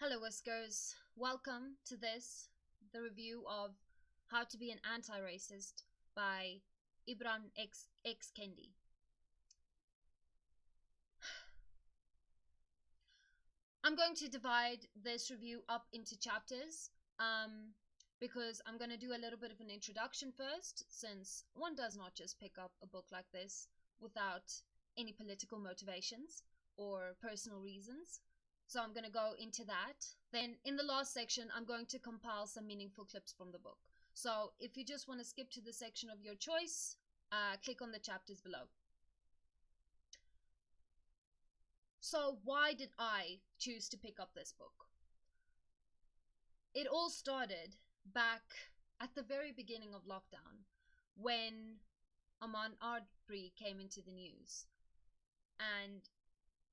Hello, Whiskers. Welcome to the review of How to Be an Anti-Racist by Ibram X Kendi. I'm going to divide this review up into chapters because I'm going to do a little bit of an introduction first, since one does not just pick up a book like this without any political motivations or personal reasons. So I'm going to go into that. Then in the last section, I'm going to compile some meaningful clips from the book. So if you just want to skip to the section of your choice, click on the chapters below. So why did I choose to pick up this book? It all started back at the very beginning of lockdown, when Ahmaud Arbery came into the news and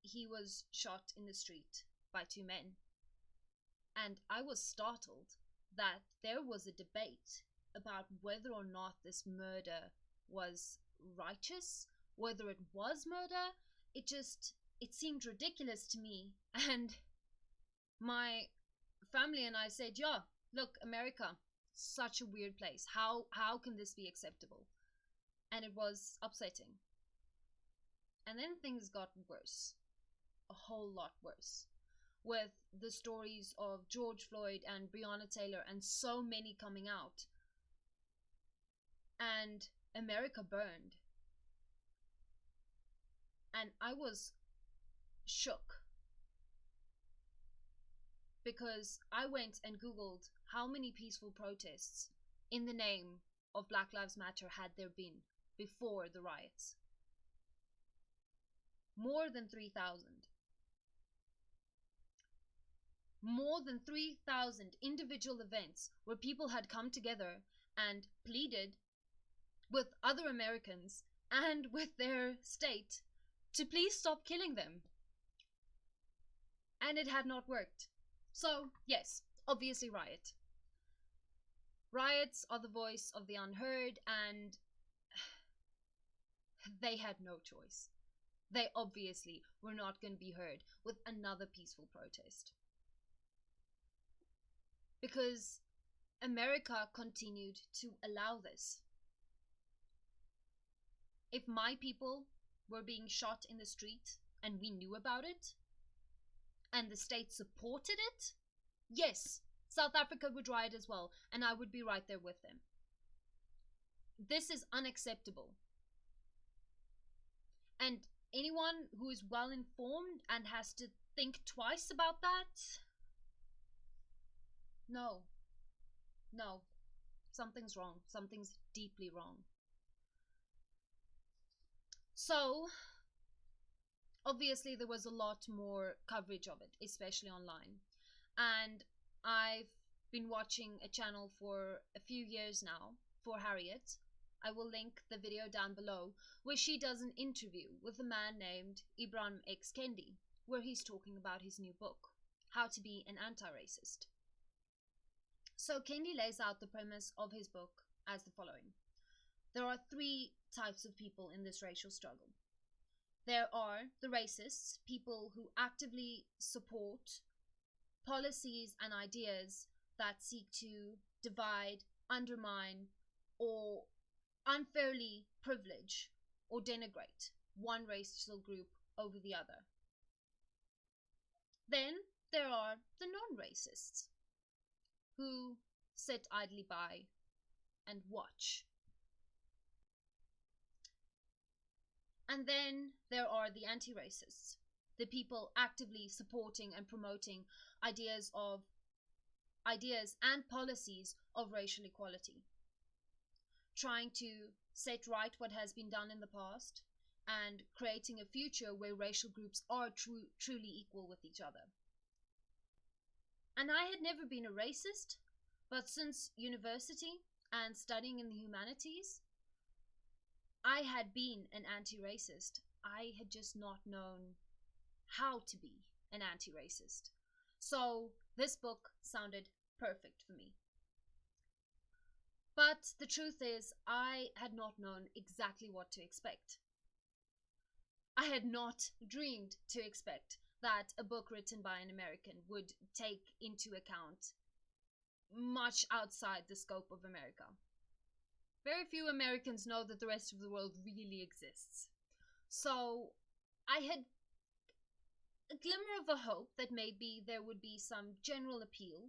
he was shot in the street by two men. And I was startled that there was a debate about whether or not this murder was righteous, whether it was murder. It seemed ridiculous to me. And my family and I said, yeah, look, America, such a weird place. How can this be acceptable? And it was upsetting. And then things got worse. A whole lot worse, with the stories of George Floyd and Breonna Taylor and so many coming out. And America burned. And I was shook, because I went and Googled how many peaceful protests in the name of Black Lives Matter had there been before the riots. More than 3,000. More than 3,000 individual events where people had come together and pleaded with other Americans and with their state to please stop killing them. And it had not worked. So, yes, obviously riot. Riots are the voice of the unheard, and they had no choice. They obviously were not going to be heard with another peaceful protest, because America continued to allow this. If my people were being shot in the street and we knew about it, and the state supported it, yes, South Africa would riot as well, and I would be right there with them. This is unacceptable. And anyone who is well informed and has to think twice about that, no, something's wrong. Something's deeply wrong. So, obviously there was a lot more coverage of it, especially online. And I've been watching a channel for a few years now, for Harriet. I will link the video down below, where she does an interview with a man named Ibram X Kendi, where he's talking about his new book, How to Be an Anti-Racist. So Kendi lays out the premise of his book as the following. There are three types of people in this racial struggle. There are the racists, people who actively support policies and ideas that seek to divide, undermine, or unfairly privilege or denigrate one racial group over the other. Then there are the non-racists, who sit idly by and watch. And then there are the anti-racists, the people actively supporting and promoting ideas and policies of racial equality, trying to set right what has been done in the past and creating a future where racial groups are truly equal with each other. And I had never been a racist, but since university and studying in the humanities, I had been an anti-racist. I had just not known how to be an anti-racist. So this book sounded perfect for me. But the truth is, I had not known exactly what to expect. I had not dreamed to expect that a book written by an American would take into account much outside the scope of America. Very few Americans know that the rest of the world really exists. So I had a glimmer of a hope that maybe there would be some general appeal,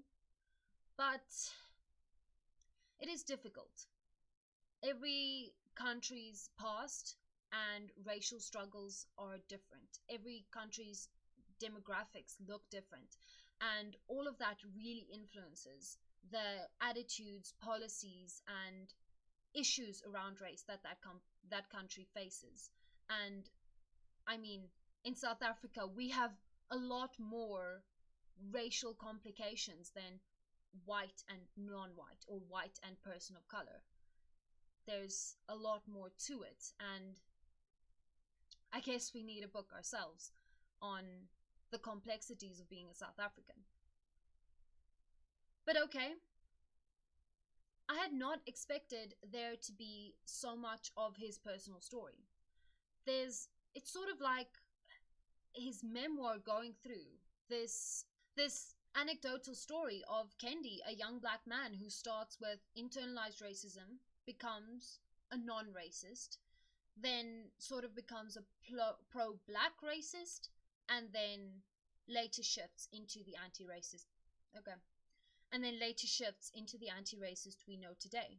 but it is difficult. Every country's past and racial struggles are different. Every country's demographics look different, and all of that really influences the attitudes, policies, and issues around race that country faces. And I mean, in South Africa, we have a lot more racial complications than white and non-white, or white and person of color. There's a lot more to it, and I guess we need a book ourselves on the complexities of being a South African. But okay, I had not expected there to be so much of his personal story. It's sort of like his memoir going through this anecdotal story of Kendi, a young black man who starts with internalized racism, becomes a non-racist, then sort of becomes a pro-black racist, and then later shifts into the anti-racist. Okay. And then later shifts into the anti-racist we know today.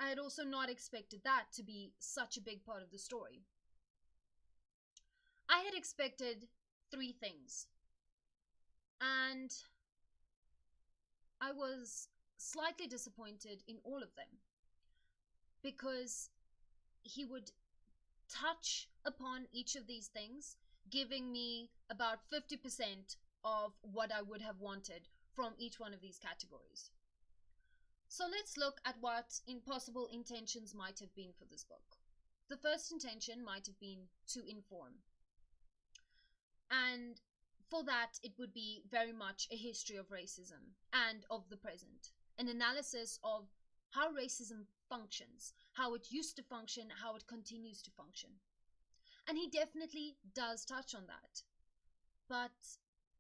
I had also not expected that to be such a big part of the story. I had expected 3 things, and I was slightly disappointed in all of them, because he would touch upon each of these things, giving me about 50% of what I would have wanted from each one of these categories. So let's look at what possible intentions might have been for this book. The first intention might have been to inform. And for that, it would be very much a history of racism and of the present. An analysis of how racism functions, how it used to function, how it continues to function. And he definitely does touch on that. But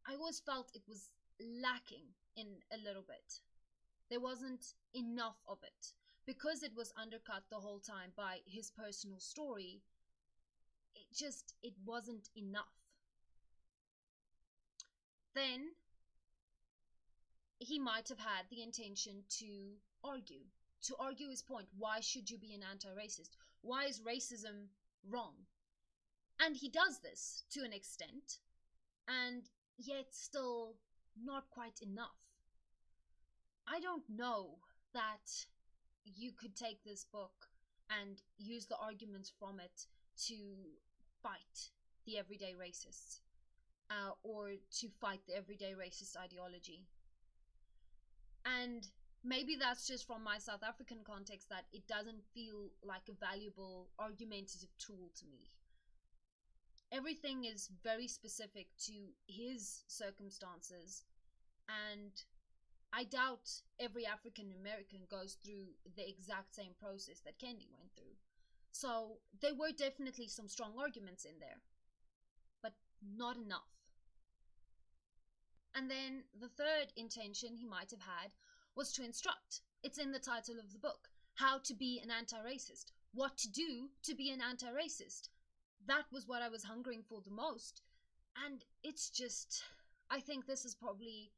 I always felt it was lacking in a little bit. There wasn't enough of it. Because it was undercut the whole time by his personal story, it wasn't enough. Then he might have had the intention to argue his point. Why should you be an anti-racist? Why is racism wrong? And he does this to an extent, and yet still not quite enough. I don't know that you could take this book and use the arguments from it to fight the everyday racists, or to fight the everyday racist ideology. And maybe that's just from my South African context, that it doesn't feel like a valuable argumentative tool to me. Everything is very specific to his circumstances, and I doubt every African American goes through the exact same process that Kendi went through. So there were definitely some strong arguments in there, but not enough. And then the third intention he might have had was to instruct. It's in the title of the book. How to be an anti-racist. What to do to be an anti-racist. That was what I was hungering for the most. And it's just, I think this is probably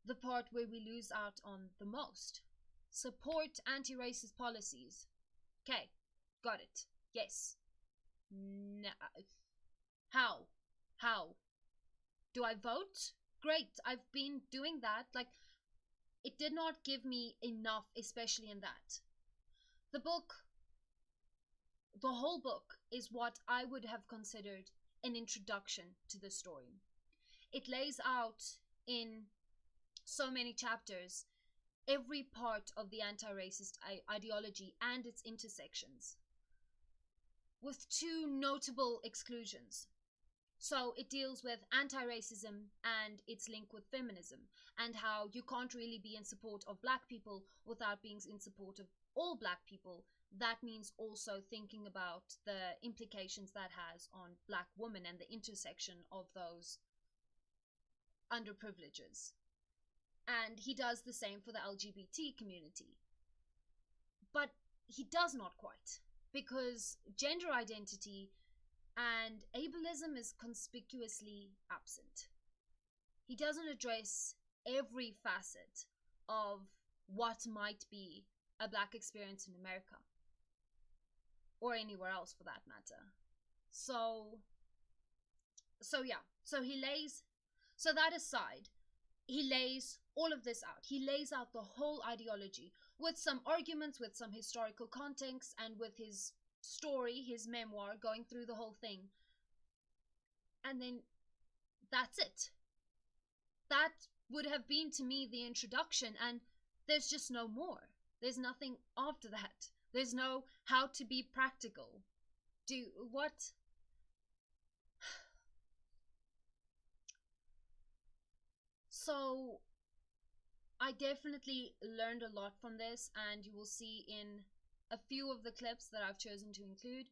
the part where we lose out on the most. Support anti-racist policies. Okay, got it. Yes. No. How? Do I vote? Great, I've been doing that. It did not give me enough, especially in that. The whole book is what I would have considered an introduction to the story. It lays out in so many chapters every part of the anti-racist ideology and its intersections, with 2 notable exclusions. So it deals with anti-racism and its link with feminism, and how you can't really be in support of black people without being in support of all black people, that means also thinking about the implications that has on Black women and the intersection of those underprivileges. And he does the same for the LGBT community. But he does not quite, because gender identity and ableism is conspicuously absent. He doesn't address every facet of what might be a Black experience in America, or anywhere else for that matter. So that aside, he lays all of this out. He lays out the whole ideology with some arguments, with some historical context, and with his story, his memoir, going through the whole thing. And then that's it. That would have been to me the introduction, and there's just no more. There's nothing after that. There's no how to be practical. What? So I definitely learned a lot from this, and you will see in a few of the clips that I've chosen to include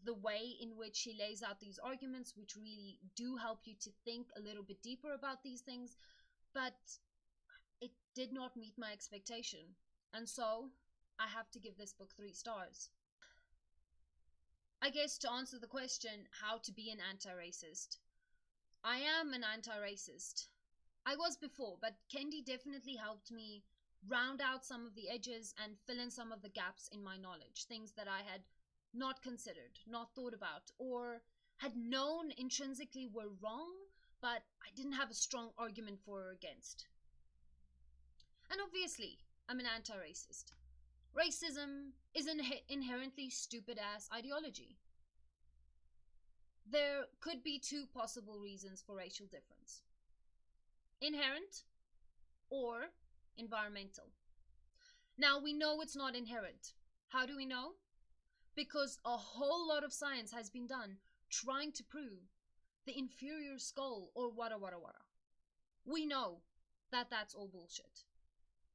the way in which he lays out these arguments, which really do help you to think a little bit deeper about these things. But it did not meet my expectation, and so I have to give this book 3 stars. I guess to answer the question, how to be an anti-racist, I am an anti-racist. I was before, but Kendi definitely helped me round out some of the edges and fill in some of the gaps in my knowledge, things that I had not considered, not thought about, or had known intrinsically were wrong, but I didn't have a strong argument for or against. And obviously, I'm an anti-racist. Racism is an inherently stupid-ass ideology. There could be 2 possible reasons for racial difference: inherent or environmental. Now, we know it's not inherent. How do we know? Because a whole lot of science has been done trying to prove the inferior skull or wada wada wada. We know that that's all bullshit.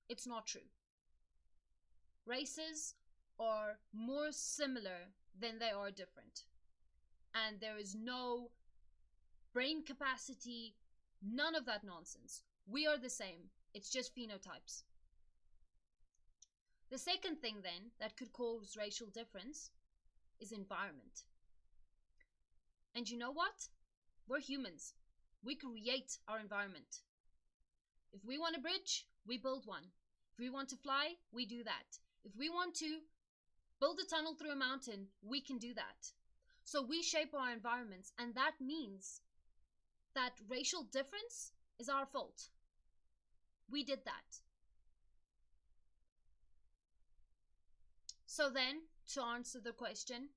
It's not true. Races are more similar than they are different. And there is no brain capacity, none of that nonsense. We are the same. It's just phenotypes. The second thing then that could cause racial difference is environment. And you know what? We're humans. We create our environment. If we want a bridge, we build one. If we want to fly, we do that. If we want to build a tunnel through a mountain, we can do that. So we shape our environments, and that means that racial difference is our fault. We did that. So then, to answer the question,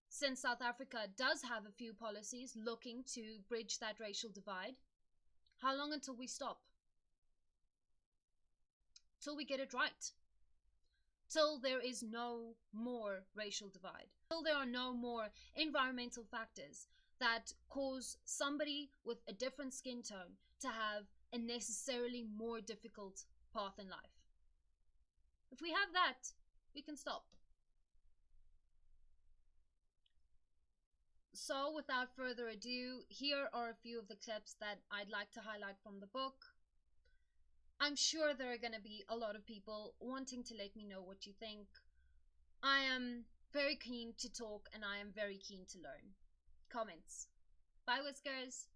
since South Africa does have a few policies looking to bridge that racial divide, how long until we stop? Till we get it right. Till there is no more racial divide. Till there are no more environmental factors that cause somebody with a different skin tone to have a necessarily more difficult path in life. If we have that, we can stop. So without further ado, here are a few of the clips that I'd like to highlight from the book. I'm sure there are going to be a lot of people wanting to let me know what you think. I am very keen to talk, and I am very keen to learn. Comments. Bye, Whiskers.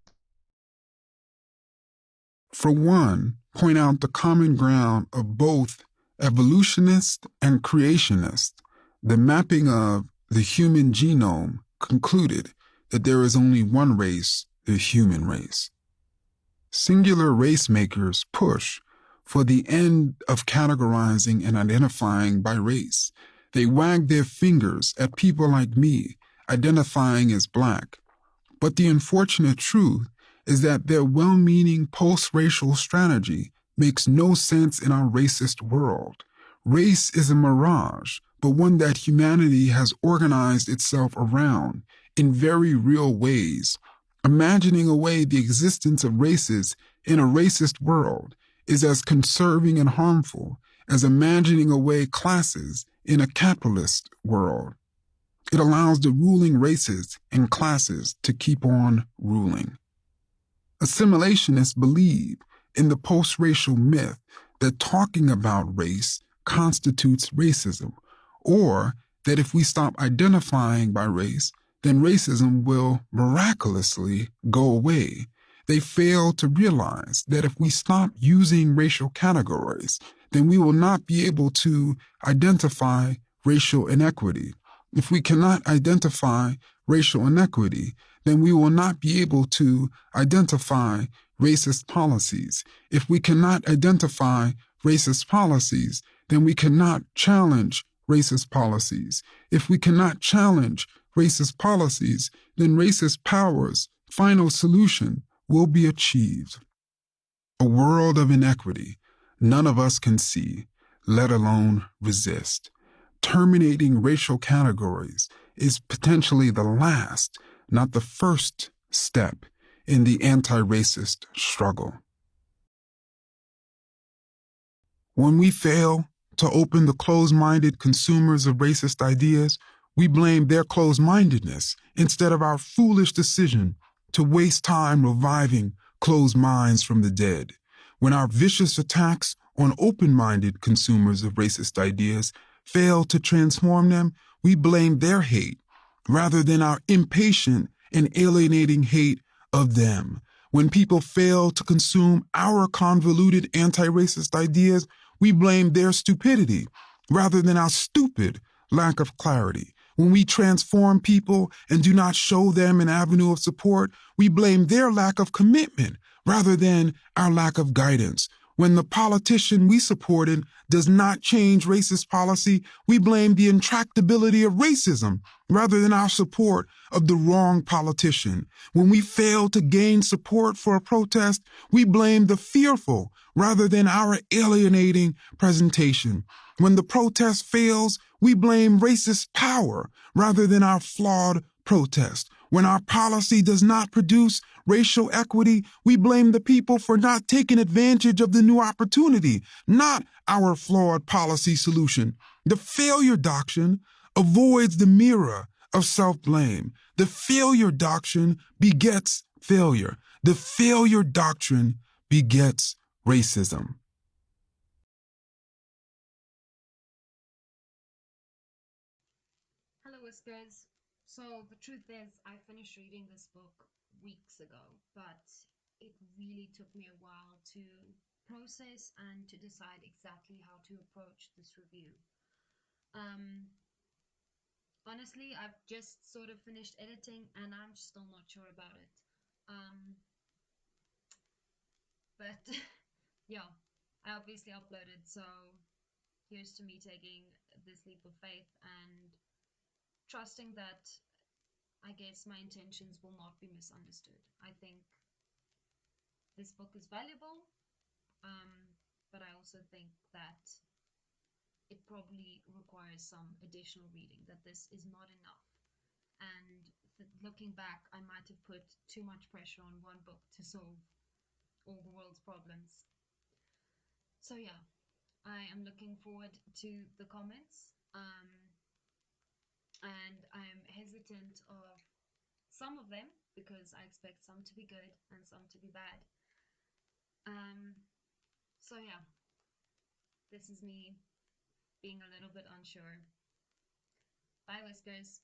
For one, point out the common ground of both evolutionist and creationist. The mapping of the human genome concluded that there is only one race, the human race. Singular race makers push for the end of categorizing and identifying by race. They wag their fingers at people like me, identifying as Black. But the unfortunate truth is that their well-meaning post-racial strategy makes no sense in our racist world. Race is a mirage, but one that humanity has organized itself around in very real ways. Imagining away the existence of races in a racist world is as conserving and harmful as imagining away classes in a capitalist world. It allows the ruling races and classes to keep on ruling. Assimilationists believe in the post-racial myth that talking about race constitutes racism, or that if we stop identifying by race, then racism will miraculously go away. They fail to realize that if we stop using racial categories, then we will not be able to identify racial inequity. If we cannot identify racial inequity, then we will not be able to identify racist policies. If we cannot identify racist policies, then we cannot challenge racist policies. If we cannot challenge racist policies, then racist power's final solution will be achieved. A world of inequity none of us can see, let alone resist. Terminating racial categories is potentially the last, not the first step in the anti-racist struggle. When we fail to open the closed-minded consumers of racist ideas, we blame their closed-mindedness instead of our foolish decision to waste time reviving closed minds from the dead. When our vicious attacks on open-minded consumers of racist ideas fail to transform them, we blame their hate rather than our impatient and alienating hate of them. When people fail to consume our convoluted anti-racist ideas, we blame their stupidity rather than our stupid lack of clarity. When we transform people and do not show them an avenue of support, we blame their lack of commitment rather than our lack of guidance. When the politician we supported does not change racist policy, we blame the intractability of racism rather than our support of the wrong politician. When we fail to gain support for a protest, we blame the fearful rather than our alienating presentation. When the protest fails, we blame racist power rather than our flawed protest. When our policy does not produce racial equity, we blame the people for not taking advantage of the new opportunity, not our flawed policy solution. The failure doctrine avoids the mirror of self-blame. The failure doctrine begets failure. The failure doctrine begets racism. Hello, Whiskers. So, the truth is, I finished reading this book weeks ago, but it really took me a while to process and to decide exactly how to approach this review. Um, Honestly, I've just sort of finished editing and I'm still not sure about it. Um, but yeah, I obviously uploaded, so here's to me taking this leap of faith and trusting that I guess my intentions will not be misunderstood. I think this book is valuable, but I also think that it probably requires some additional reading, that this is not enough. And looking back, I might have put too much pressure on one book to solve all the world's problems. So, yeah, I am looking forward to the comments. And I'm hesitant of some of them because I expect some to be good and some to be bad. So yeah, this is me being a little bit unsure. Bye, Whiskers.